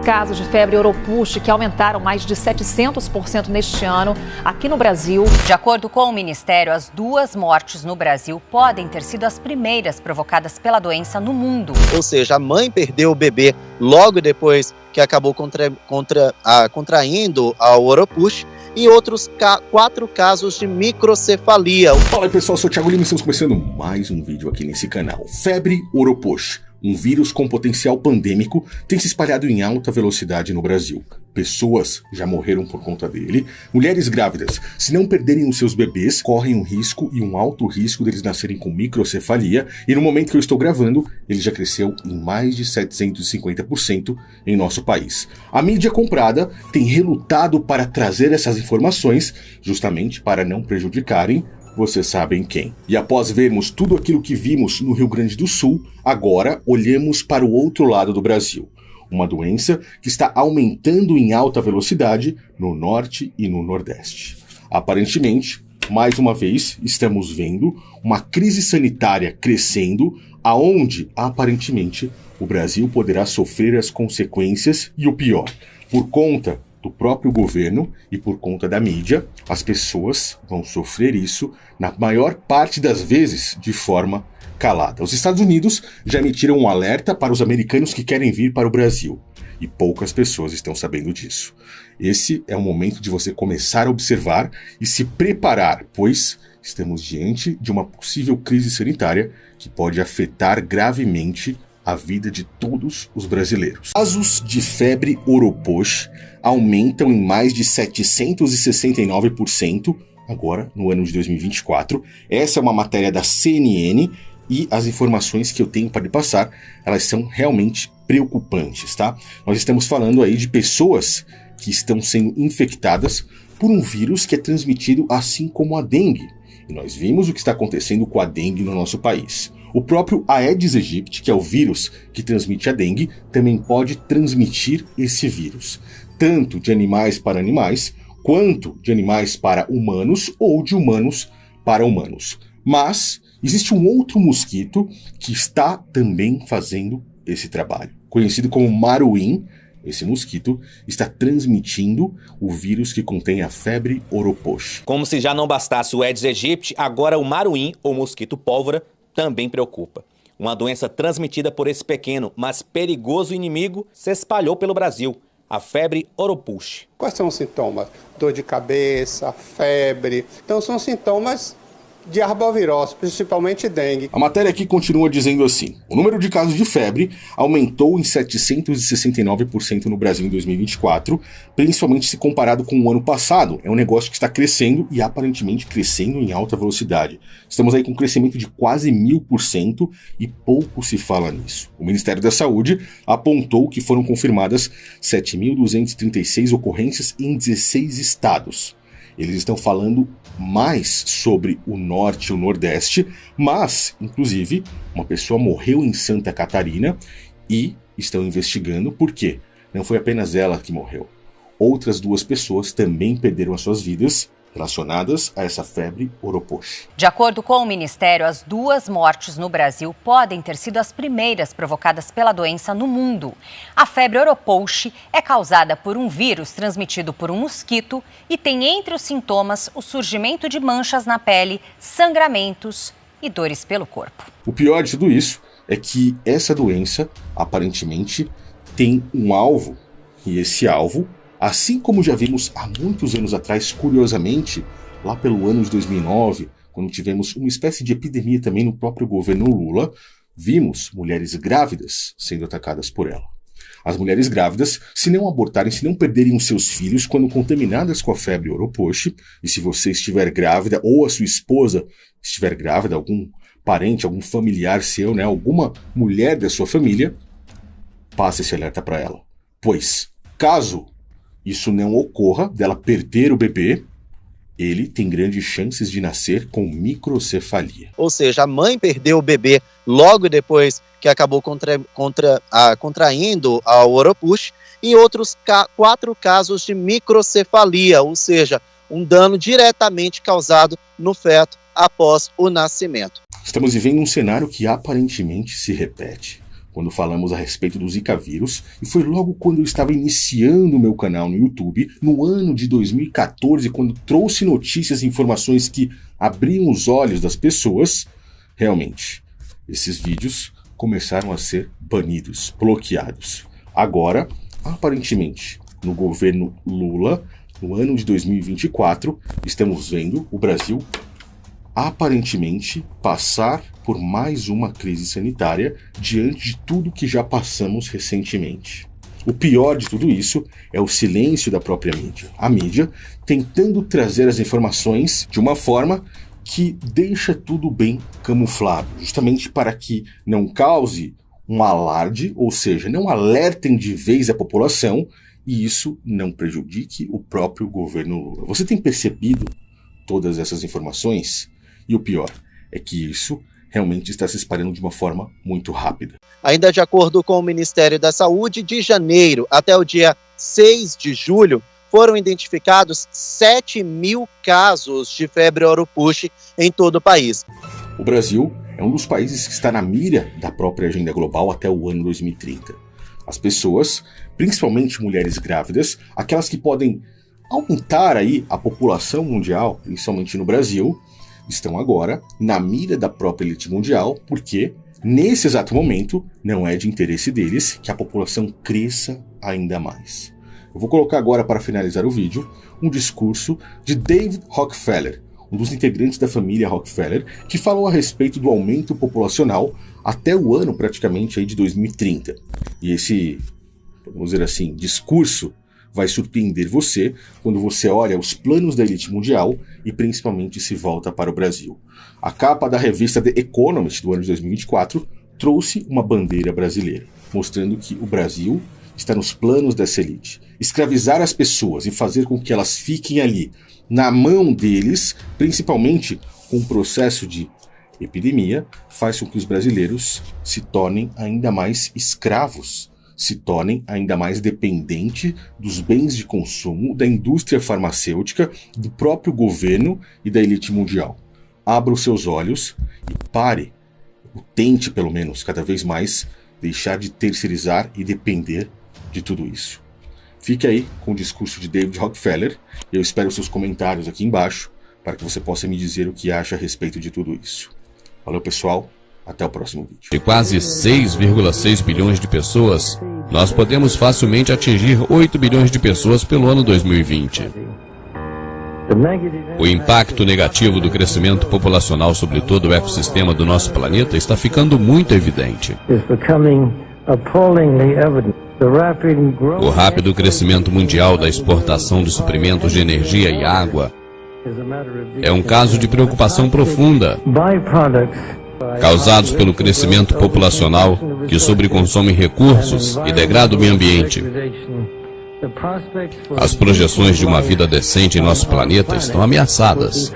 casos de febre oropouche que aumentaram mais de 700% neste ano aqui no Brasil. De acordo com o Ministério, as 2 mortes no Brasil podem ter sido as primeiras provocadas pela doença no mundo. Ou seja, a mãe perdeu o bebê logo depois que acabou contraindo a oropouche, e outros 4 casos de microcefalia. Fala aí, pessoal, sou o Thiago Lima e estamos começando mais um vídeo aqui nesse canal. Febre oropouche, um vírus com potencial pandêmico, tem se espalhado em alta velocidade no Brasil. Pessoas já morreram por conta dele. Mulheres grávidas, se não perderem os seus bebês, correm um risco e um alto risco deles nascerem com microcefalia. E no momento que eu estou gravando, ele já cresceu em mais de 750% em nosso país. A mídia comprada tem relutado para trazer essas informações, justamente para não prejudicarem vocês sabem quem. E após vermos tudo aquilo que vimos no Rio Grande do Sul, agora olhemos para o outro lado do Brasil. Uma doença que está aumentando em alta velocidade no norte e no nordeste. Aparentemente, mais uma vez, estamos vendo uma crise sanitária crescendo, aonde, aparentemente, o Brasil poderá sofrer as consequências e o pior, por conta do próprio governo e por conta da mídia, as pessoas vão sofrer isso, na maior parte das vezes, de forma calada. Os Estados Unidos já emitiram um alerta para os americanos que querem vir para o Brasil, e poucas pessoas estão sabendo disso. Esse é o momento de você começar a observar e se preparar, pois estamos diante de uma possível crise sanitária que pode afetar gravemente a vida de todos os brasileiros. Casos de febre oropouche aumentam em mais de 769% agora no ano de 2024. Essa é uma matéria da CNN e as informações que eu tenho para lhe passar, elas são realmente preocupantes, tá? Nós estamos falando aí de pessoas que estão sendo infectadas por um vírus que é transmitido assim como a dengue. E nós vimos o que está acontecendo com a dengue no nosso país. O próprio Aedes aegypti, que é o vírus que transmite a dengue, também pode transmitir esse vírus, tanto de animais para animais, quanto de animais para humanos ou de humanos para humanos. Mas existe um outro mosquito que está também fazendo esse trabalho. Conhecido como maruim, esse mosquito está transmitindo o vírus que contém a febre oropouche. Como se já não bastasse o Aedes aegypti, agora o maruim, ou mosquito pólvora, também preocupa. Uma doença transmitida por esse pequeno, mas perigoso inimigo se espalhou pelo Brasil, a febre oropouche. Quais são os sintomas? Dor de cabeça, febre. Então são sintomas de arbovirose, principalmente dengue. A matéria aqui continua dizendo assim: o número de casos de febre aumentou em 769% no Brasil em 2024, principalmente se comparado com o ano passado. É um negócio que está crescendo e aparentemente crescendo em alta velocidade. Estamos aí com um crescimento de quase 1000% e pouco se fala nisso. O Ministério da Saúde apontou que foram confirmadas 7.236 ocorrências em 16 estados. Eles estão falando mais sobre o norte e o nordeste, mas, inclusive, uma pessoa morreu em Santa Catarina e estão investigando por quê. Não foi apenas ela que morreu. Outras 2 pessoas também perderam as suas vidas relacionadas a essa febre oropouche. De acordo com o Ministério, as 2 mortes no Brasil podem ter sido as primeiras provocadas pela doença no mundo. A febre oropouche é causada por um vírus transmitido por um mosquito e tem entre os sintomas o surgimento de manchas na pele, sangramentos e dores pelo corpo. O pior de tudo isso é que essa doença, aparentemente, tem um alvo, e esse alvo, assim como já vimos há muitos anos atrás, curiosamente, lá pelo ano de 2009, quando tivemos uma espécie de epidemia também no próprio governo Lula, vimos mulheres grávidas sendo atacadas por ela. As mulheres grávidas, se não abortarem, se não perderem os seus filhos quando contaminadas com a febre oropouche, e se você estiver grávida ou a sua esposa estiver grávida, algum parente, algum familiar seu, né, alguma mulher da sua família, passe esse alerta para ela. Pois, caso isso não ocorra, dela perder o bebê, ele tem grandes chances de nascer com microcefalia. Ou seja, a mãe perdeu o bebê logo depois que acabou contraindo a oropouche, e outros 4 casos de microcefalia, ou seja, um dano diretamente causado no feto após o nascimento. Estamos vivendo um cenário que aparentemente se repete. quando falamos a respeito do Zika vírus, e foi logo quando eu estava iniciando o meu canal no YouTube, no ano de 2014, quando trouxe notícias e informações que abriam os olhos das pessoas. Realmente, esses vídeos começaram a ser banidos, bloqueados. Agora, aparentemente, no governo Lula, no ano de 2024, estamos vendo o Brasil aparentemente passar por mais uma crise sanitária diante de tudo que já passamos recentemente. O pior de tudo isso é o silêncio da própria mídia. A mídia tentando trazer as informações de uma forma que deixa tudo bem camuflado, justamente para que não cause um alarde, ou seja, não alertem de vez a população e isso não prejudique o próprio governo Lula. Você tem percebido todas essas informações? E o pior é que isso realmente está se espalhando de uma forma muito rápida. Ainda de acordo com o Ministério da Saúde, de janeiro até o dia 6 de julho, foram identificados 7.000 casos de febre oropouche em todo o país. O Brasil é um dos países que está na mira da própria agenda global até o ano 2030. As pessoas, principalmente mulheres grávidas, aquelas que podem aumentar aí a população mundial, principalmente no Brasil, estão agora na mira da própria elite mundial, porque nesse exato momento não é de interesse deles que a população cresça ainda mais. Eu vou colocar agora, para finalizar o vídeo, um discurso de David Rockefeller, um dos integrantes da família Rockefeller, que falou a respeito do aumento populacional até o ano praticamente aí de 2030. E esse, vamos dizer assim, discurso vai surpreender você quando você olha os planos da elite mundial e principalmente se volta para o Brasil. A capa da revista The Economist do ano de 2024 trouxe uma bandeira brasileira, mostrando que o Brasil está nos planos dessa elite. Escravizar as pessoas e fazer com que elas fiquem ali na mão deles, principalmente com o processo de epidemia, faz com que os brasileiros se tornem ainda mais escravos, se tornem ainda mais dependentes dos bens de consumo, da indústria farmacêutica, do próprio governo e da elite mundial. Abra os seus olhos e pare, ou tente pelo menos cada vez mais, deixar de terceirizar e depender de tudo isso. Fique aí com o discurso de David Rockefeller e eu espero seus comentários aqui embaixo para que você possa me dizer o que acha a respeito de tudo isso. Valeu, pessoal. Até o próximo vídeo. De quase 6,6 bilhões de pessoas, nós podemos facilmente atingir 8 bilhões de pessoas pelo ano 2020. O impacto negativo do crescimento populacional sobre todo o ecossistema do nosso planeta está ficando muito evidente. O rápido crescimento mundial da exportação de suprimentos de energia e água é um caso de preocupação profunda, causados pelo crescimento populacional que sobreconsome recursos e degrada o meio ambiente. As projeções de uma vida decente em nosso planeta estão ameaçadas.